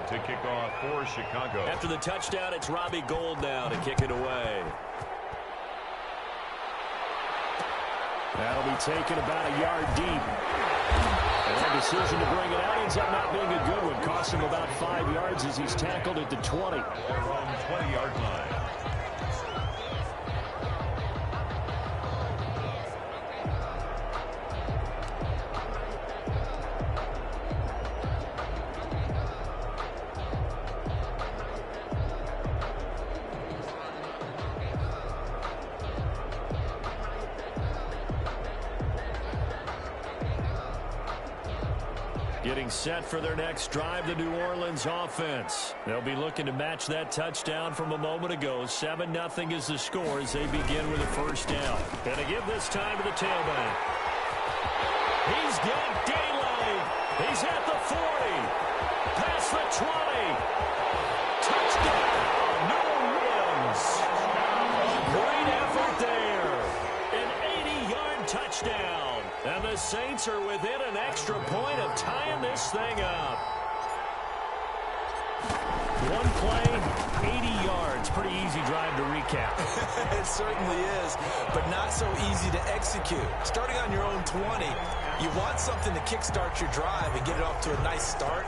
to kick off for Chicago. After the touchdown, it's Robbie Gould now to kick it away. That'll be taken about a yard deep. And that decision to bring it out ends up not being a good one. Cost him about 5 yards as he's tackled at the 20. Their own 20-yard line. Getting set for their next drive, the New Orleans offense. They'll be looking to match that touchdown from a moment ago. 7-0 is the score as they begin with a first down. Going to give this time to the tailback. He's got daylight. He's at the 40. Past the 20. Touchdown, New Orleans. Great effort there. An 80-yard touchdown. And the Saints are within an extra point of tying this thing up. One play, 80 yards. Pretty easy drive to recap. It certainly is, but not so easy to execute. Starting on your own 20, you want something to kickstart your drive and get it off to a nice start.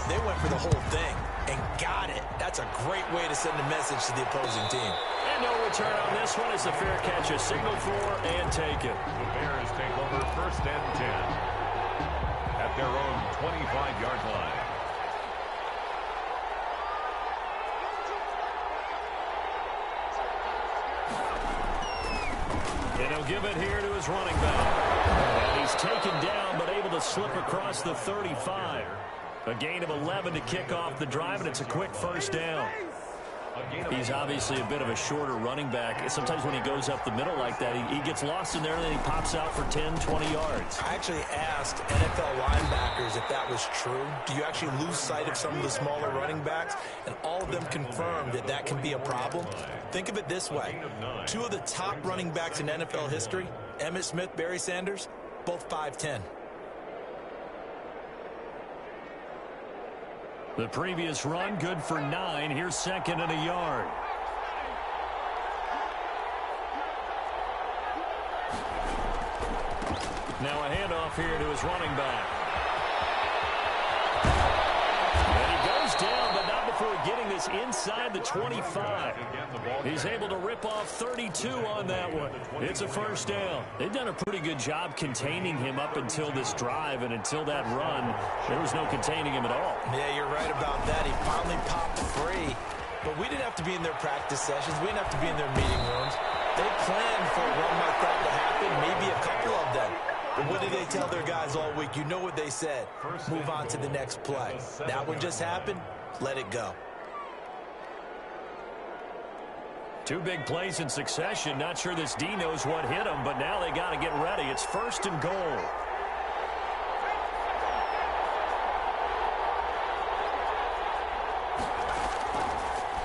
They went for the whole thing and got it. That's a great way to send a message to the opposing team. And no return on this one as the fair catch is signaled for and taken. The Bears take over first and 10 at their own 25-yard line. And he'll give it here to his running back. And he's taken down but able to slip across the 35. A gain of 11 to kick off the drive, and it's a quick first down. He's obviously a bit of a shorter running back. Sometimes when he goes up the middle like that, he gets lost in there, and then he pops out for 10, 20 yards. I actually asked NFL linebackers if that was true. Do you actually lose sight of some of the smaller running backs? And all of them confirmed that that can be a problem. Think of it this way. 2 of the top running backs in NFL history, Emmitt Smith, Barry Sanders, both 5'10". The previous run, good for 9. Here's second and a yard. Now a handoff here to his running back. And he goes down, but not before getting this inside the 25. He's able to rip off 32 on that one. It's a first down. They've done a pretty good job containing him up until this drive, and until that run, there was no containing him at all. Yeah, you're right about that. He finally popped free. But we didn't have to be in their practice sessions. We didn't have to be in their meeting rooms. They planned for a run like that to happen, maybe a couple of them. But what did they tell their guys all week? You know what they said. Move on to the next play. That one just happened. Let it go. 2 big plays in succession. Not sure this D knows what hit him, but now they got to get ready. It's first and goal.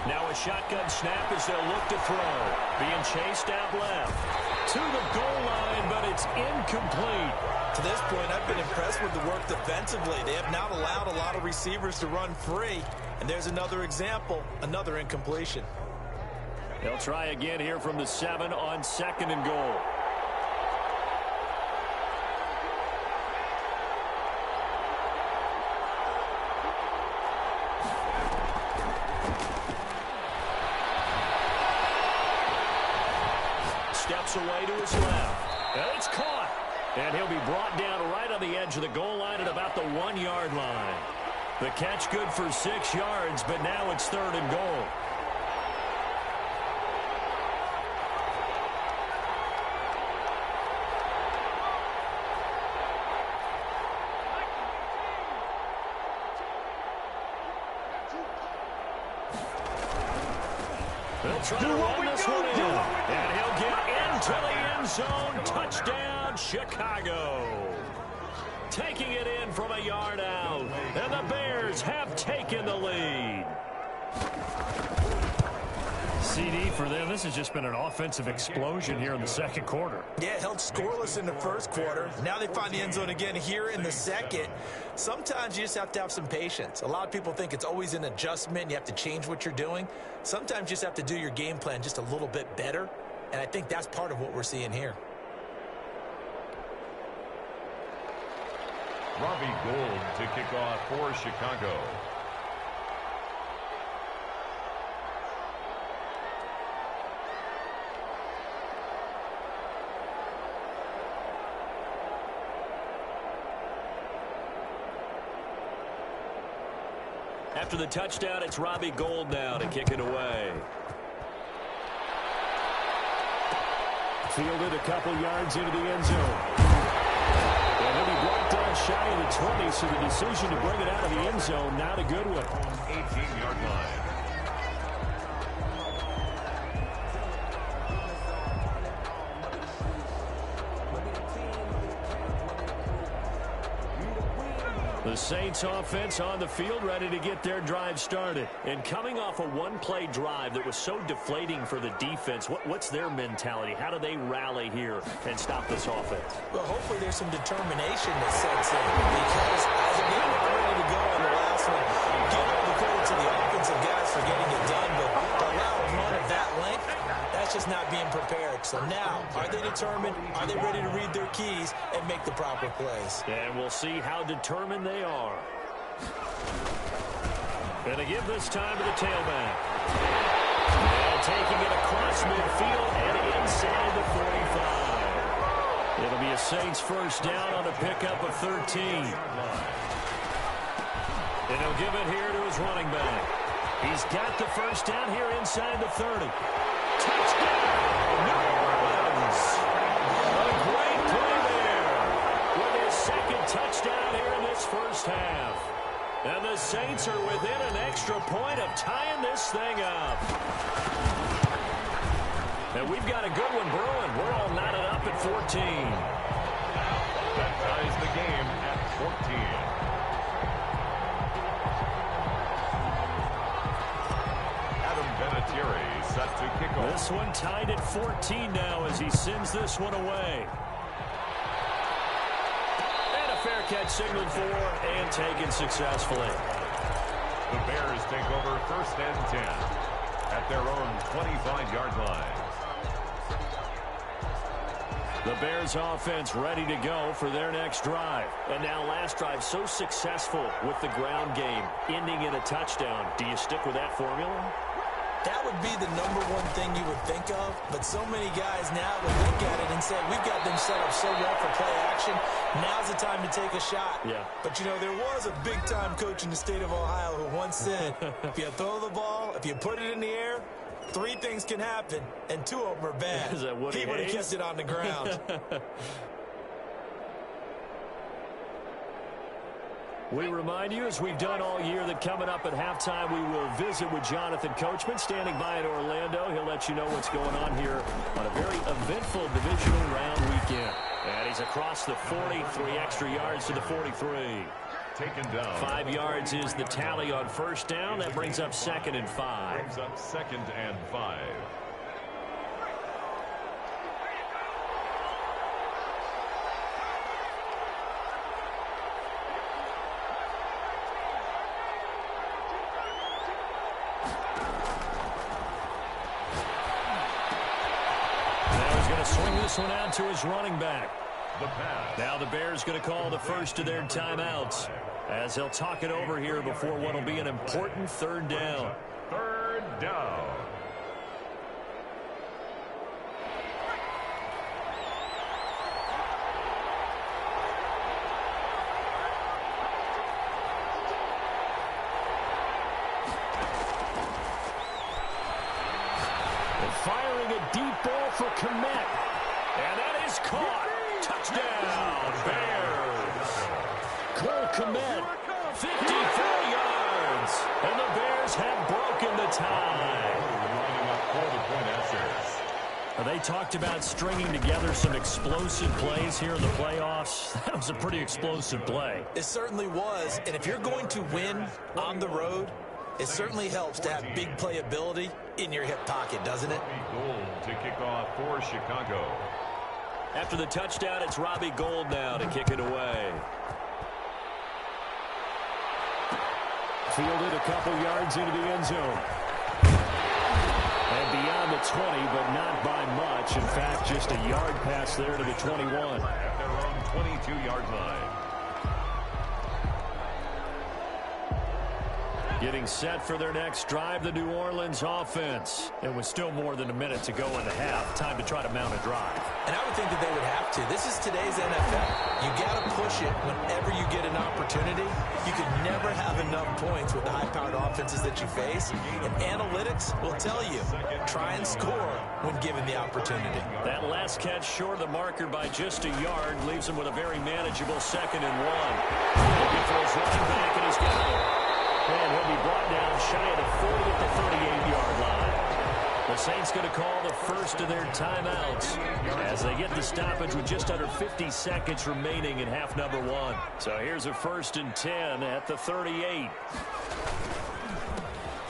Now a shotgun snap as they'll look to throw. Being chased out left. To the goal line, but it's incomplete. To this point, I've been impressed with the work defensively. They have not allowed a lot of receivers to run free. And there's another example, another incompletion. They'll try again here from the 7 on second and goal. Steps away to his left. And it's caught. And he'll be brought down right on the edge of the goal line at about the 1-yard line. The catch good for 6 yards, but now it's third and goal. They'll try to run this one in. And he'll get into the end zone. Touchdown, Chicago. Taking it in from a yard out. And the Bears have taken the lead. CD for them. This has just been an offensive explosion here in the second quarter. Yeah, held scoreless in the first quarter. Now they find the end zone again here in the second. Sometimes you just have to have some patience. A lot of people think it's always an adjustment. You have to change what you're doing. Sometimes you just have to do your game plan just a little bit better. And I think that's part of what we're seeing here. Robbie Gould to kick off for Chicago. After the touchdown, it's Robbie Gould now to kick it away. Fielded a couple yards into the end zone. And he'll be brought down shy of the 20, so the decision to bring it out of the end zone, not a good one. 18-yard line. The Saints offense on the field ready to get their drive started. And coming off a one-play drive that was so deflating for the defense, what's their mentality? How do they rally here and stop this offense? Well, hopefully there's some determination that sets in. Because as a game was ready to go on the last one, give all the credit to the offensive guys for getting it done. But to allow a run of that length, that's just not being prepared. So now, are they determined? Are they ready to read their keys and make the proper plays? And we'll see how determined they are. Gonna give this time to the tailback. And taking it across midfield and inside the 45. It'll be a Saints first down on a pickup of 13. And he'll give it here to his running back. He's got the first down here inside the 30. Touchdown, New Orleans! A great play there with his second touchdown here in this first half. And the Saints are within an extra point of tying this thing up. And we've got a good one brewing. We're all knotted up at 14. That ties the game at 14. Set to kick off. This one tied at 14 now as he sends this one away. And a fair catch signaled for and taken successfully. The Bears take over first and 10 at their own 25-yard line. The Bears offense ready to go for their next drive. And now last drive so successful with the ground game, ending in a touchdown. Do you stick with that formula? That would be the number one thing you would think of, but so many guys now would look at it and say, we've got them set up so well for play action, now's the time to take a shot. Yeah. But, you know, there was a big-time coach in the state of Ohio who once said, if you throw the ball, if you put it in the air, 3 things can happen, and 2 of them are bad. Is that Woody He would have Hayes? kept it on the ground. We remind you, as we've done all year, that coming up at halftime, we will visit with Jonathan Coachman, standing by in Orlando. He'll let you know what's going on here on a very eventful divisional round weekend. And he's across the 40, 3 extra yards to the 43. Taken down. 5 yards is the tally on first down. That brings up 2nd and 5. Brings up 2nd and 5. Swing this one out to his running back. The pass. Now the Bears going to call the first of their timeouts as they'll talk it over here before what will be an important 3rd down. 3rd down. Firing a deep ball for Kmet. And that is caught. Touchdown, Bears. Cole Kmet, 54 yards. And the Bears have broken the tie. They talked about stringing together some explosive plays here in the playoffs. That was a pretty explosive play. It certainly was. And if you're going to win on the road, it certainly helps to have big playability in your hip pocket, doesn't it? Gold to kick off for Chicago. After the touchdown, it's Robbie Gould now to kick it away. Fielded a couple yards into the end zone. And beyond the 20, but not by much. In fact, just a yard pass there to the 21. At their own 22-yard line. Getting set for their next drive, the New Orleans offense. It was still more than a minute to go in the half. Time to try to mount a drive. And I would think that they would have to. This is today's NFL. You got to push it whenever you get an opportunity. You can never have enough points with the high-powered offenses that you face. And analytics will tell you, try and score when given the opportunity. That last catch short of the marker by just a yard leaves him with a very manageable 2nd and 1. Looking for his running back, and he's got it. And he'll be brought down shy of the 40 at the 38-yard line. The Saints going to call the first of their timeouts as they get the stoppage with just under 50 seconds remaining in half number 1. So here's a 1st and 10 at the 38.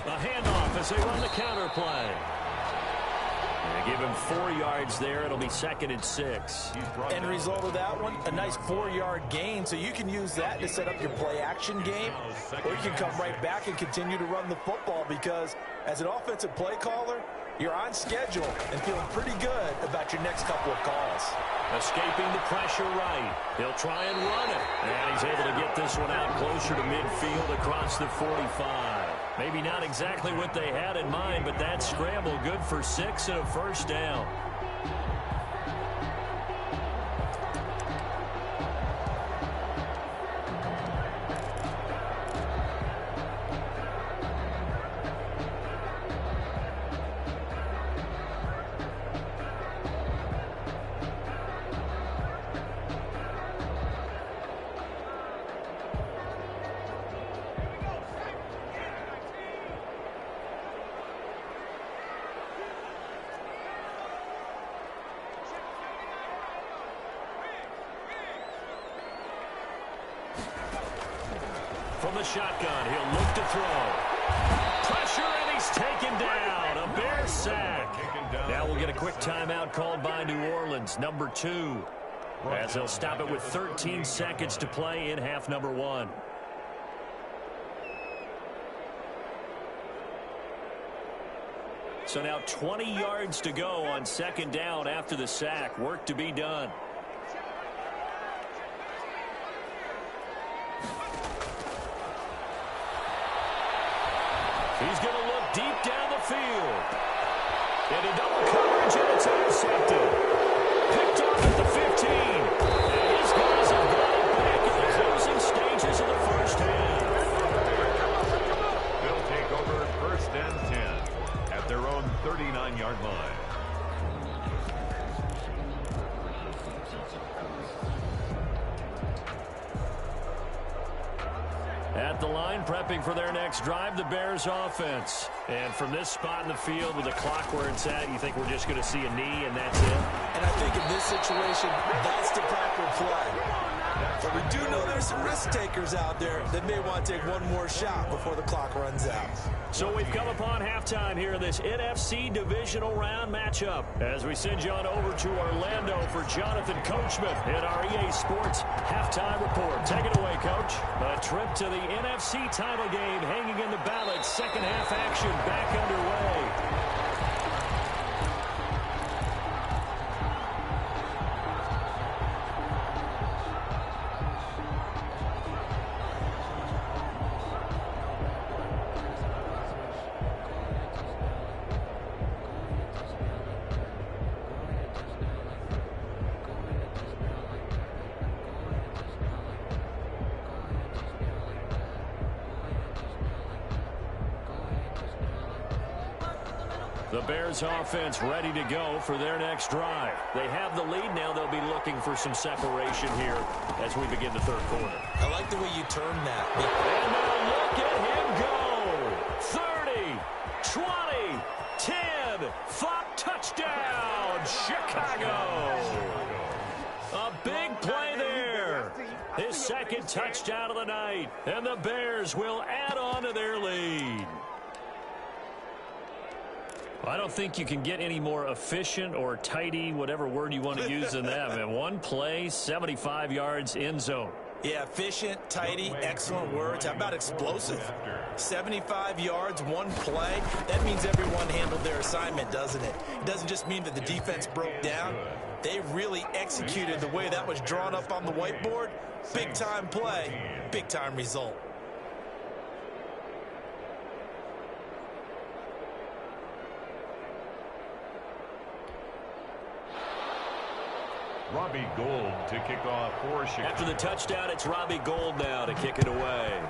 A handoff as they run the counter play. They give him 4 yards there. It'll be 2nd and 6. End result of that one, a nice 4-yard gain. So you can use that to set up your play-action game, or you can come right back and continue to run the football because as an offensive play caller, you're on schedule and feeling pretty good about your next couple of calls. Escaping the pressure right. He'll try and run it. And he's able to get this one out closer to midfield across the 45. Maybe not exactly what they had in mind, but that scramble good for 6 and a 1st down. From the shotgun, he'll look to throw. Pressure, and he's taken down. A Bear sack. Now we'll get a quick timeout called by New Orleans, number 2. As they'll stop it with 13 seconds to play in half number 1. So now 20 yards to go on 2nd down after the sack. Work to be done. He's going to look deep down the field. Into double coverage, and it's intercepted. Picked off at the 15. And these guys have got it back in the closing stages of the 1st half. They'll take over 1st and 10 at their own 39-yard line. At the line, prepping for their next drive, the Bears offense. And from this spot in the field with the clock where it's at, you think we're just going to see a knee and that's it? And I think in this situation, that's the proper play. But we do know there's some risk takers out there that may want to take one more shot before the clock runs out. So we've come upon halftime here in this NFC divisional round matchup. As we send you on over to Orlando for Jonathan Coachman in our EA Sports halftime report. Take it away, Coach. A trip to the NFC title game hanging in the balance. 2nd half action back underway. The Bears offense ready to go for their next drive. They have the lead now. They'll be looking for some separation here as we begin the 3rd quarter. I like the way you turn that. And now look at him go. 30, 20, 10, 5, touchdown, Chicago. A big play there. His 2nd touchdown of the night. And the Bears will add on to their lead. I don't think you can get any more efficient or tidy, whatever word you want to use in that. Man, one play, 75 yards, end zone. Yeah, efficient, tidy, excellent words. How about explosive? 75 yards, one play. That means everyone handled their assignment, doesn't it? It doesn't just mean that the defense broke down. They really executed the way that was drawn up on the whiteboard. Big-time play, big-time result. Robbie Gould to kick off for Chicago. After the touchdown, it's Robbie Gould now to kick it away.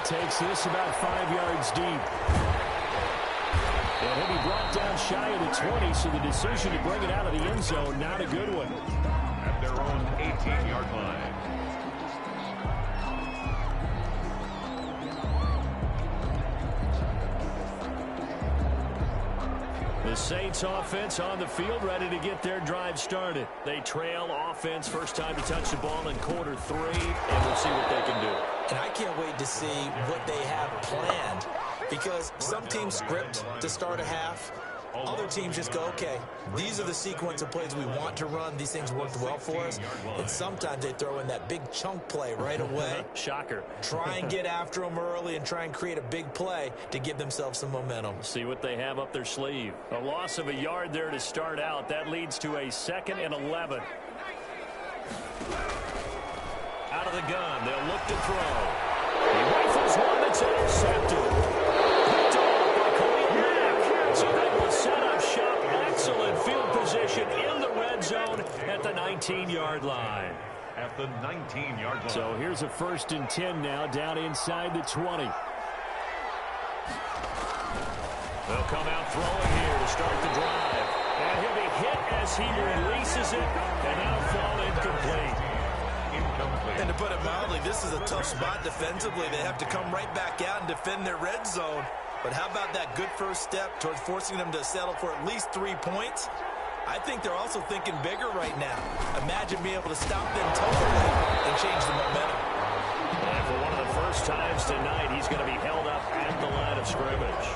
Takes this about 5 yards deep. And he'll be brought down shy of the 20, so the decision to bring it out of the end zone, not a good one. At their own 18-yard line. The Saints offense on the field, ready to get their drive started. They trail offense, first time to touch the ball in quarter 3, and we'll see what they can do. And I can't wait to see what they have planned, because some teams script to start a half. Other teams just go, okay, these are the sequence of plays we want to run. These things worked well for us. And sometimes they throw in that big chunk play right away. Shocker. Try and get after them early and try and create a big play to give themselves some momentum. See what they have up their sleeve. A loss of a yard there to start out. That leads to a 2nd and 11. Out of the gun. They'll look to throw. He rifles one that's intercepted. So they will set up shop. Excellent field position in the red zone at the 19-yard line. At the 19-yard line. So here's a 1st and 10 now, down inside the 20. They'll come out throwing here to start the drive. And he'll be hit as he releases it, and that'll fall incomplete. And to put it mildly, this is a tough spot defensively. They have to come right back out and defend their red zone. But how about that good first step towards forcing them to settle for at least 3 points? I think they're also thinking bigger right now. Imagine being able to stop them totally and change the momentum. And for one of the first times tonight, he's going to be held up at the line of scrimmage.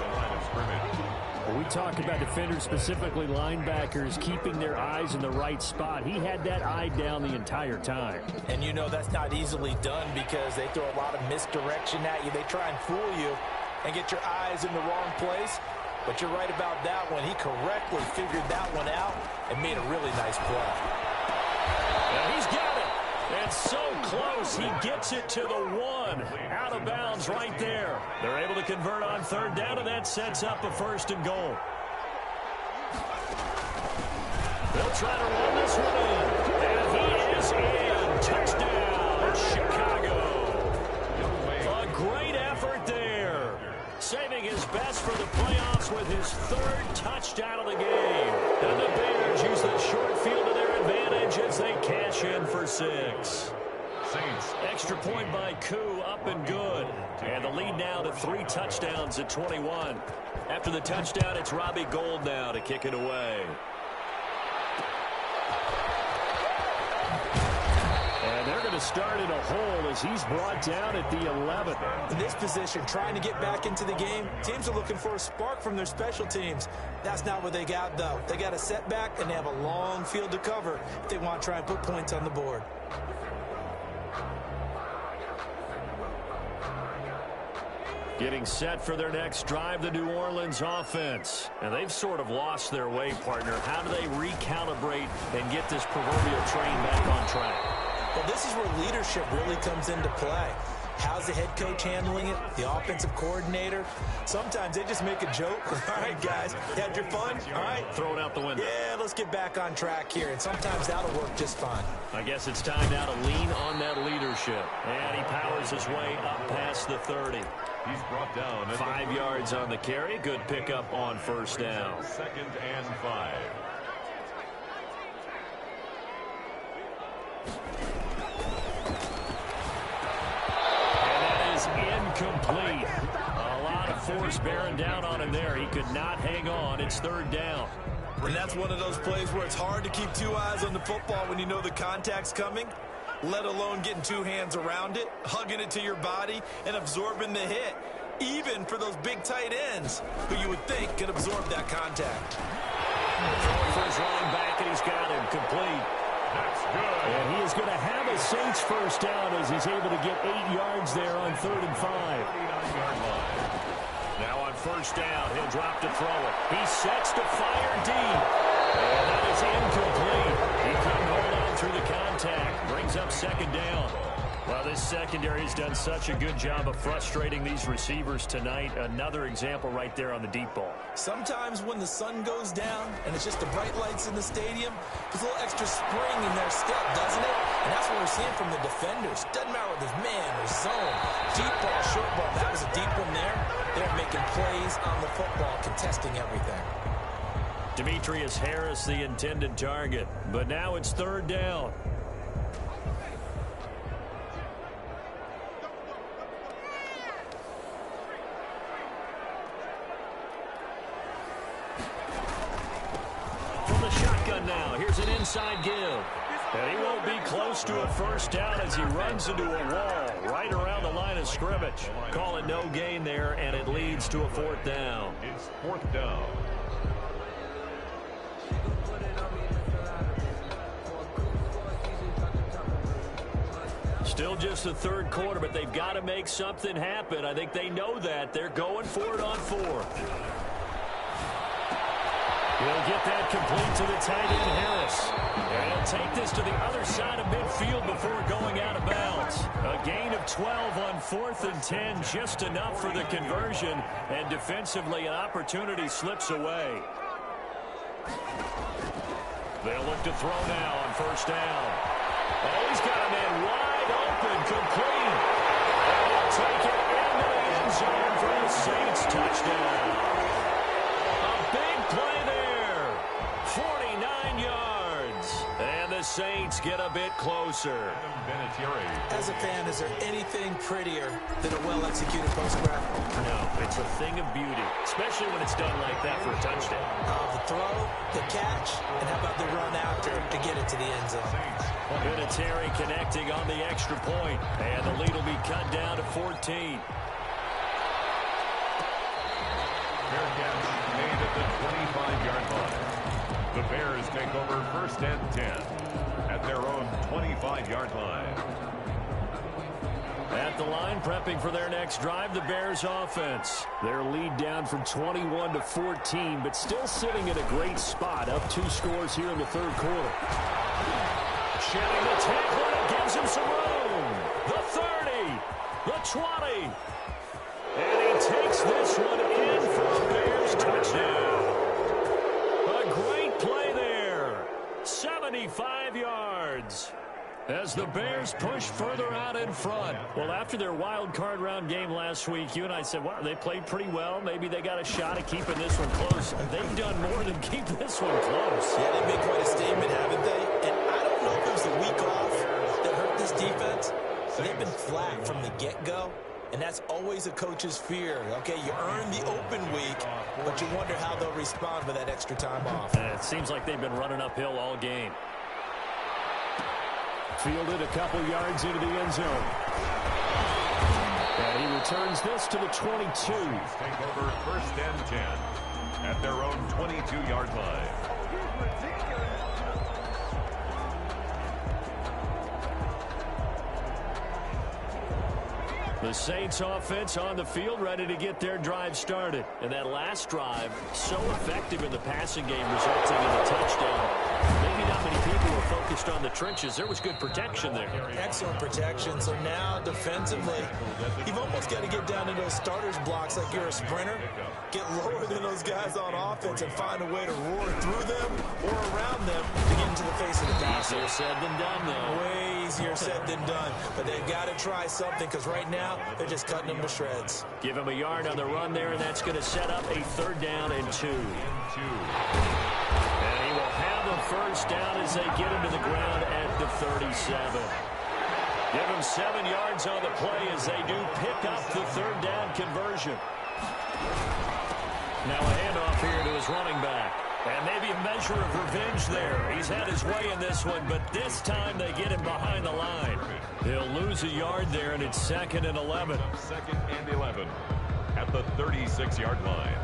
Well, we talk about defenders, specifically linebackers, keeping their eyes in the right spot. He had that eye down the entire time. And you know that's not easily done because they throw a lot of misdirection at you. They try and fool you and get your eyes in the wrong place. But you're right about that one. He correctly figured that one out and made a really nice play. And he's got it. And so close, he gets it to the 1. Out of bounds right there. They're able to convert on 3rd down, and that sets up a 1st and goal. They'll try to run this one in. And he is in. Touchdown, Chicago. A great effort there. Saving his best for the playoffs with his 3rd touchdown of the game. And the Bears use the short field to their advantage as they cash in for 6. Saints. Extra point by Koo, up and good. And the lead now to 3 touchdowns at 21. After the touchdown, it's Robbie Gould now to kick it away. And they're going to start in a hole as he's brought down at the 11. In this position, trying to get back into the game, teams are looking for a spark from their special teams. That's not what they got, though. They got a setback, and they have a long field to cover if they want to try and put points on the board. Getting set for their next drive, the New Orleans offense. And they've sort of lost their way, partner. How do they recalibrate and get this proverbial train back on track? Well, this is where leadership really comes into play. How's the head coach handling it? The offensive coordinator? Sometimes they just make a joke. All right, guys, you had your fun? All right. Throw it out the window. Yeah, let's get back on track here. And sometimes that'll work just fine. I guess it's time now to lean on that leadership. And he powers his way up past the 30. He's brought down. 5 yards on the carry. Good pickup on 1st down. 2nd and 5. Incomplete. A lot of force bearing down on him there. He could not hang on. It's 3rd down. And that's one of those plays where it's hard to keep 2 eyes on the football when you know the contact's coming, let alone getting 2 hands around it, hugging it to your body, and absorbing the hit. even for those big tight ends who you would think can absorb that contact. Throwing for his running back, and he's got him complete. That's good. And he is going to have a Saints first down as he's able to get 8 yards there on 3rd and 5. 39-yard line. Now on first down, he'll drop to throw it. He sets to fire deep. And that is incomplete. He couldn't hold on through the contact. Brings up 2nd down. Well, this secondary has done such a good job of frustrating these receivers tonight. Another example right there on the deep ball. Sometimes when the sun goes down and it's just the bright lights in the stadium, there's a little extra spring in their step, doesn't it? And that's what we're seeing from the defenders. Doesn't matter whether it's man or zone. Deep ball, short ball. That was a deep one there. They're making plays on the football, contesting everything. Demetrius Harris, the intended target. But now it's 3rd down. From the shotgun now, here's an inside give. And he won't be close to a first down as he runs into a wall right around the line of scrimmage. Call it no gain there, and it leads to a 4th down. It's 4th down. Still just the 3rd quarter, but they've got to make something happen. I think they know that. They're going for it on 4th. He'll get that complete to the tight end, Harris. And he'll take this to the other side of midfield before going out of bounds. A gain of 12 on 4th and 10, just enough for the conversion. And defensively, an opportunity slips away. They'll look to throw now on first down. Oh, he's got a man wide open, complete. And he'll take it into the end zone for the Saints touchdown. A big play there. 49 yards. And the Saints get a bit closer. As a fan, is there anything prettier than a well-executed post-grab? No, it's a thing of beauty, especially when it's done like that for a touchdown. The throw, the catch, and how about the run after to get it to the end zone? Vinatieri connecting on the extra point, and the lead will be cut down to 14. Fair catch made at the 25-yard line. The Bears take over 1st and 10 at their own 25-yard line. At the line, prepping for their next drive, the Bears offense. Their lead down from 21 to 14, but still sitting in a great spot, up 2 scores here in the 3rd quarter. Shedding the tackle, and it gives him some room. The 30, the 20. And he takes this one in for a Bears touchdown. A great play there. 75 yards. As the Bears push further out in front. Well, after their wild card round game last week, you and I said, wow, they played pretty well. Maybe they got a shot at keeping this one close. They've done more than keep this one close. Yeah, they made quite a statement, haven't they? And I don't know if it was the week off that hurt this defense. They've been flat from the get-go, and that's always a coach's fear. Okay, you earn the open week, but you wonder how they'll respond with that extra time off. And it seems like they've been running uphill all game. Fielded a couple yards into the end zone. And he returns this to the 22. Take over 1st and 10 at their own 22-yard line. The Saints offense on the field, ready to get their drive started. And that last drive, so effective in the passing game, resulting in the touchdown. Maybe not many people were focused on the trenches. There was good protection there. Excellent protection. So now, defensively, you've almost got to get down to those starters blocks like you're a sprinter. Get lower than those guys on offense and find a way to roar through them or around them to get into the face of the passer. Easier said than done, though. Way easier said than done. But they've got to try something because right now, they're just cutting them to shreds. Give him a yard on the run there, and that's going to set up a 3rd down and 2. And he will have the first down as they get him to the ground at the 37. Give him 7 yards on the play as they do pick up the 3rd down conversion. Now a handoff here to his running back. And maybe a measure of revenge there. He's had his way in this one, but this time they get him behind the line. He'll lose a yard there, and it's 2nd and 11. 2nd and 11. at the 36-yard line.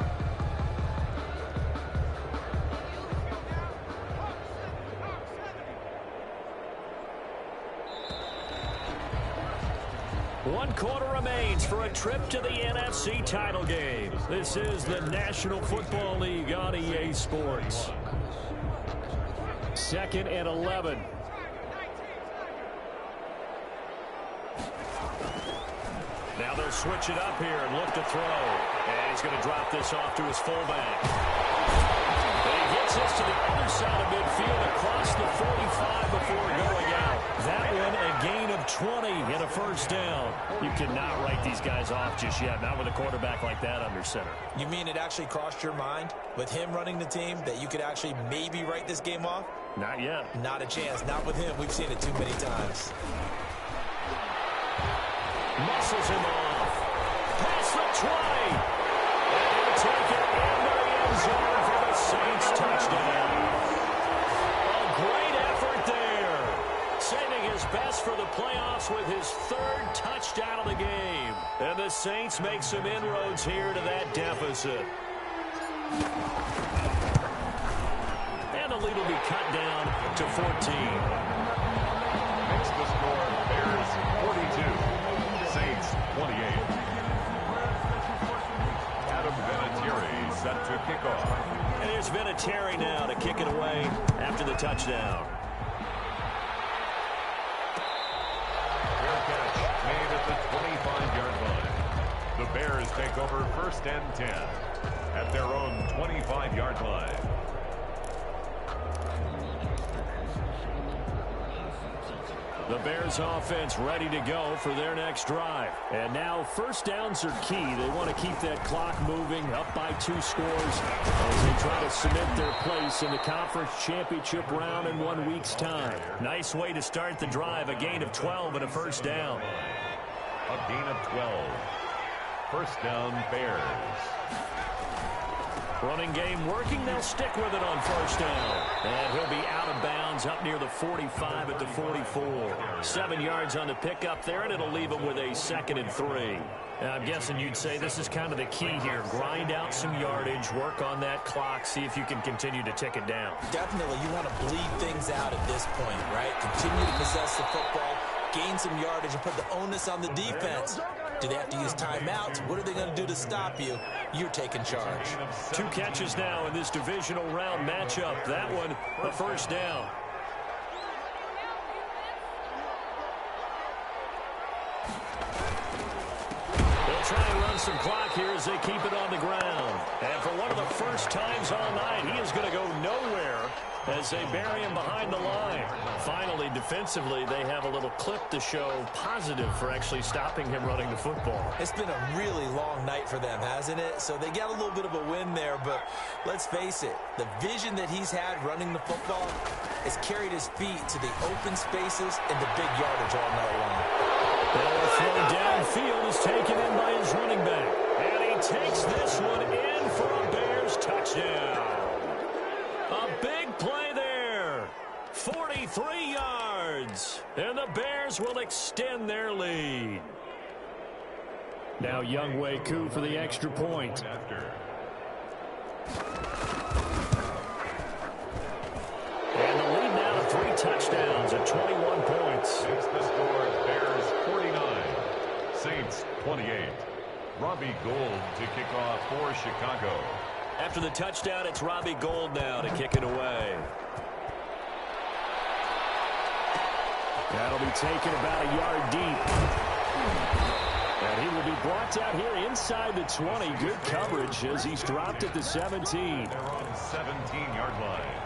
One quarter remains for a trip to the NFC title game. This is the National Football League on EA Sports. 2nd and 11. Now they'll switch it up here and look to throw. And he's going to drop this off to his fullback. And he gets this to the other side of midfield across the 45 before going out. That one a gain of 20 and a first down. You cannot write these guys off just yet, not with a quarterback like that under center. You mean it actually crossed your mind with him running the team that you could actually maybe write this game off? Not yet. Not a chance. Not with him. We've seen it too many times. Muscles him off. Past the 20. And he'll take it into the end zone for the Saints touchdown. A great effort there. Saving his best for the playoffs with his 3rd touchdown of the game. And the Saints make some inroads here to that deficit. And the lead will be cut down to 14. Makes the score Bears 42, Saints 28. Adam Vinatieri set to kick off. And here's Vinatieri now to kick it away after the touchdown. Fair catch made at the 25-yard line. The Bears take over 1st and 10 at their own 25-yard line. The Bears offense ready to go for their next drive. And now first downs are key. They want to keep that clock moving, up by 2 scores as they try to cement their place in the conference championship round in 1 week's time. Nice way to start the drive. A gain of 12 and a first down. A gain of 12. First down, Bears. Running game working. They'll stick with it on first down. And he'll be out of bounds up near the 45 at the 44. 7 yards on the pickup there, and it'll leave him with a 2nd and 3. Now, I'm guessing you'd say this is kind of the key here. Grind out some yardage, work on that clock, see if you can continue to tick it down. Definitely, you want to bleed things out at this point, right? Continue to possess the football, gain some yardage, and put the onus on the defense. Do they have to use timeouts? What are they going to do to stop you? You're taking charge. 2 catches now in this divisional round matchup. That one, a first down. They'll try and run some clock here as they keep it on the ground. And for one of the first times all night, he is going to go nowhere as they bury him behind the line. Finally, defensively, they have a little clip to show positive for actually stopping him running the football. It's been a really long night for them, hasn't it? So they got a little bit of a win there, but let's face it, the vision that he's had running the football has carried his feet to the open spaces and the big yardage all night long. The throw downfield is taken in by his running back. And he takes this one in for a Bears touchdown. A big play there. 43 yards. And the Bears will extend their lead. Now Younghoe Koo for the extra point. And the lead now to 3 touchdowns at 21 points. Makes the score Bears 49, Saints 28. Robbie Gould to kick off for Chicago. After the touchdown, it's Robbie Gould now to kick it away. That'll be taken about a yard deep. And he will be brought down here inside the 20. Good coverage as he's dropped at the 17. They're on 17-yard line.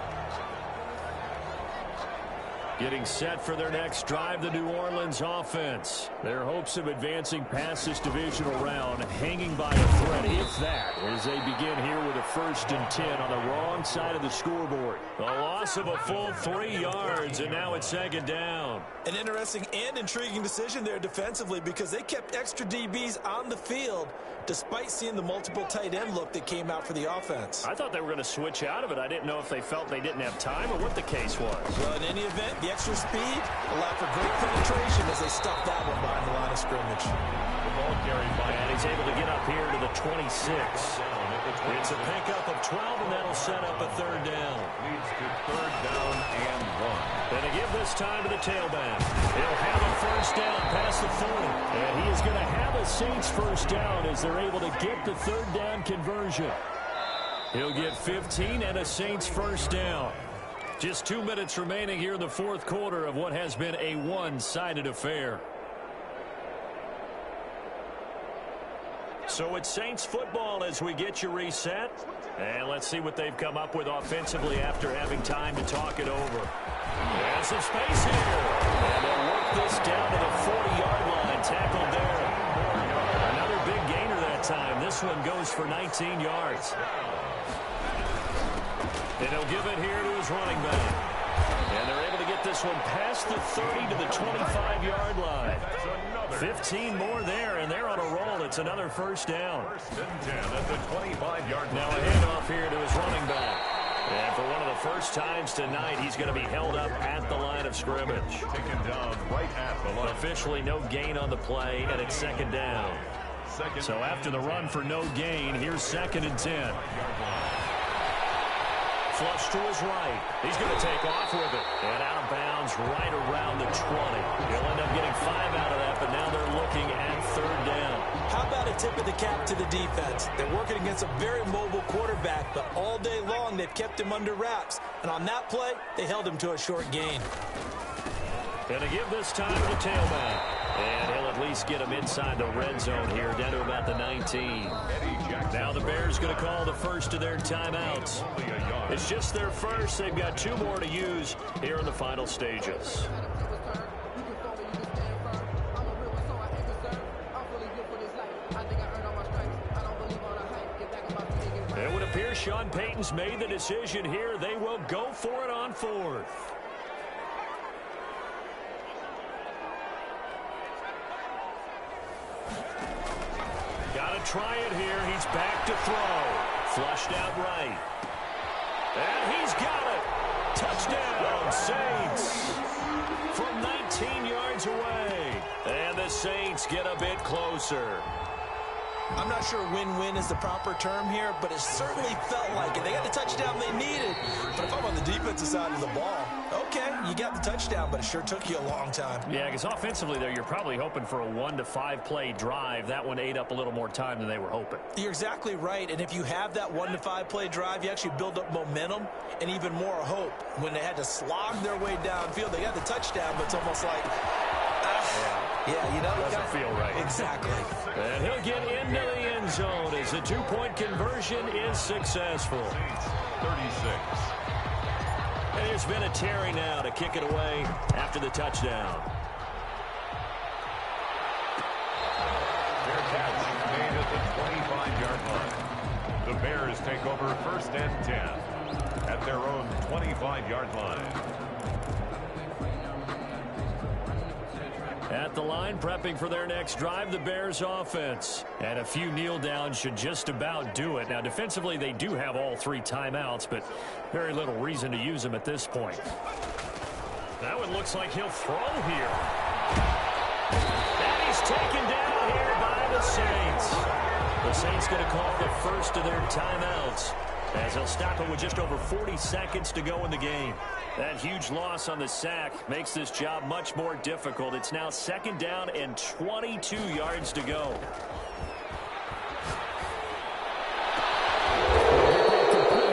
Getting set for their next drive, the New Orleans offense. Their hopes of advancing past this divisional round hanging by a thread, if that, as they begin here with a 1st and 10 on the wrong side of the scoreboard. A loss of a full 3 yards, and now it's 2nd down. An interesting and intriguing decision there defensively because they kept extra DBs on the field despite seeing the multiple tight end look that came out for the offense. I thought they were going to switch out of it. I didn't know if they felt they didn't have time or what the case was. Well, in any event, The extra speed allowed for great penetration as they stuffed that one behind the line of scrimmage. The ball carried by, And he's able to get up here to the 26. It's a pickup of 12, and that'll set up a third down. leads to third down and 1. And to give this time to the tailback. He'll have a first down past the 40. And he is going to have a Saints first down as they're able to get the third down conversion. He'll get 15 and a Saints first down. Just 2 minutes remaining here in the fourth quarter of what has been a one-sided affair. So it's Saints football as we get you reset. And let's see what they've come up with offensively after having time to talk it over. And some space here. And they'll work this down to the 40-yard line. Tackled there. Another big gainer that time. This one goes for 19 yards. And he'll give it here to his running back. And they're able to get this one past the 30 to the 25-yard line. 15 more there, and they're on a roll. It's another first down. First and 10 at the 25-yard line. Now a handoff here to his running back. And for one of the first times tonight, he's going to be held up at the line of scrimmage. Taken down right at the line. Officially no gain on the play, and it's second down. So after the run for no gain, here's second and 10. Flush to his right. He's going to take off with it. And out of bounds right around the 20. He'll end up getting 5 out of that, but now they're looking at third down. How about a tip of the cap to the defense? They're working against a very mobile quarterback, but all day long they've kept him under wraps. And on that play, they held him to a short gain. Going to give this time to the tailback. And he'll at least get him inside the red zone here, down to about the 19. Now the Bears going to call the first of their timeouts. It's just their first. They've got 2 more to use here in the final stages. It would appear Sean Payton's made the decision here. They will go for it on 4th. Got to try it here. He's back to throw. Flushed out right. And he's got it. Touchdown, Saints. From 19 yards away. And the Saints get a bit closer. I'm not sure win-win is the proper term here, but it certainly felt like it. They got the touchdown they needed. But if I'm on the defensive side of the ball, okay, you got the touchdown, but it sure took you a long time. Yeah, because offensively, there, you're probably hoping for a 1 to 5 play drive. That one ate up a little more time than they were hoping. You're exactly right, and if you have that 1 to 5 play drive, you actually build up momentum and even more hope. When they had to slog their way downfield, they got the touchdown, but it's almost like, yeah, you know. Doesn't feel right. Exactly. And he'll get into the end zone as the 2-point conversion is successful. 36. And there's been a Terry now to kick it away after the touchdown. Fair catch made at the 25-yard line. The Bears take over first and 10 at their own 25-yard line. At the line, prepping for their next drive, the Bears offense. And a few kneel downs should just about do it. Now, defensively, they do have all 3 timeouts, but very little reason to use them at this point. That one looks like he'll throw here. And he's taken down here by the Saints. The Saints going to call the first of their timeouts, as they'll stop it with just over 40 seconds to go in the game. That huge loss on the sack makes this job much more difficult. It's now second down and 22 yards to go.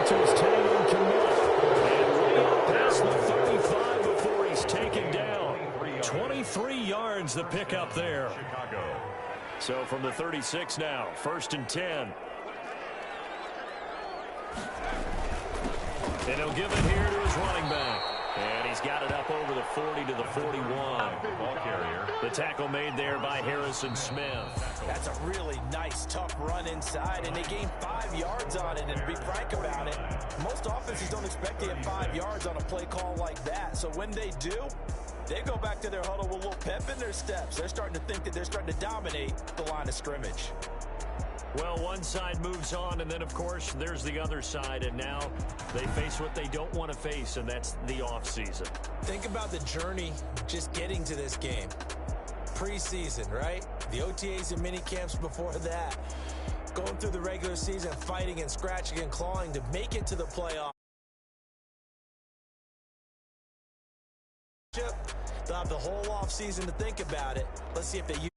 To his tail and commit. And right past the 35 before he's taken down. 23 yards the pickup there. Chicago. So from the 36 now, first and 10. And he'll give it here to his running back. And he's got it up over the 40 to the 41. Ball carrier. The tackle made there by Harrison Smith. That's a really nice, tough run inside, and they gained 5 yards on it. And to be frank about it, most offenses don't expect to get 5 yards on a play call like that. So when they do, they go back to their huddle with a little pep in their steps. They're starting to think that they're starting to dominate the line of scrimmage. Well, one side moves on, and then, of course, there's the other side, and now they face what they don't want to face, and that's the offseason. Think about the journey just getting to this game. Preseason, right? The OTAs and mini camps before that. Going through the regular season, fighting and scratching and clawing to make it to the playoffs. They'll have the whole offseason to think about it. Let's see if they use